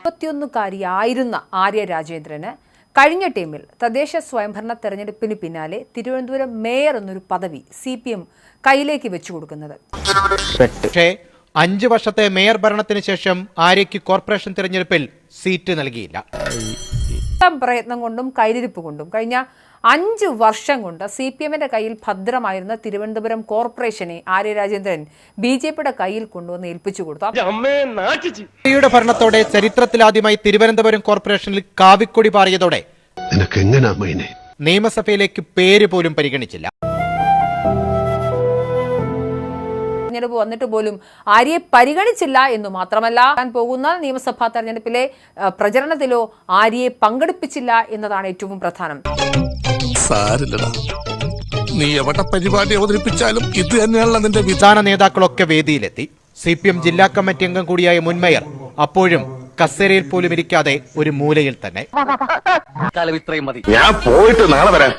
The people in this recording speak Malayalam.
21-കാരിയായിരുന്ന ആര്യ രാജേന്ദ്രന് കഴിഞ്ഞ ടീമിൽ തദ്ദേശ സ്വയംഭരണ തെരഞ്ഞെടുപ്പിന് പിന്നാലെ തിരുവനന്തപുരം മേയർ എന്നൊരു പദവി CPM കയ്യിലേക്ക് വെച്ചു കൊടുക്കുന്നത്. പക്ഷേ 5 വർഷത്തെ മേയർ ഭരണത്തിന് ശേഷം ആര്യയ്ക്ക് കോർപ്പറേഷൻ തെരഞ്ഞെടുപ്പിൽ സീറ്റ് നൽകിയില്ല. പ്രയത്നം കൊണ്ടും കയ്യിലിരിപ്പ് കൊണ്ടും കഴിഞ്ഞ 5 വർഷം കൊണ്ട് CPMന്റെ കയ്യിൽ ഭദ്രമായിരുന്ന തിരുവനന്തപുരം കോർപ്പറേഷനെ ആര്യ രാജേന്ദ്രൻ BJPയുടെ കയ്യിൽ കൊണ്ടുവന്ന് ഏൽപ്പിച്ചു കൊടുത്തു. ഭരണത്തോടെ ചരിത്രത്തിലാദ്യമായി തിരുവനന്തപുരം കോർപ്പറേഷനിൽ കാവിക്കൊടി പാറിയതോടെ നിയമസഭയിലേക്ക് പേര് പോലും പരിഗണിച്ചില്ല. തെരഞ്ഞെടുപ്പ് വന്നിട്ട് പോലും ആര്യയെ പരിഗണിച്ചില്ല എന്നു മാത്രമല്ല, പോകുന്ന നിയമസഭാ തെരഞ്ഞെടുപ്പിലെ പ്രചരണത്തിലോ ആര്യയെ പങ്കെടുപ്പിച്ചില്ല എന്നതാണ് ഏറ്റവും പ്രധാനം. നീ എവിടെ പരിപാടി അവതരിപ്പിച്ചാലും ഇത് തന്നെയാണല്ലോ നിന്റെ വിധാന നേതാക്കളൊക്കെ വേദിയിലെത്തി. CPM ജില്ലാ കമ്മിറ്റി അംഗം കൂടിയായ മുൻ മേയർ അപ്പോഴും കസേരയിൽ പോലും ഇരിക്കാതെ ഒരു മൂലയിൽ തന്നെ. ഞാൻ പോയിട്ട് നാളെ വരാം.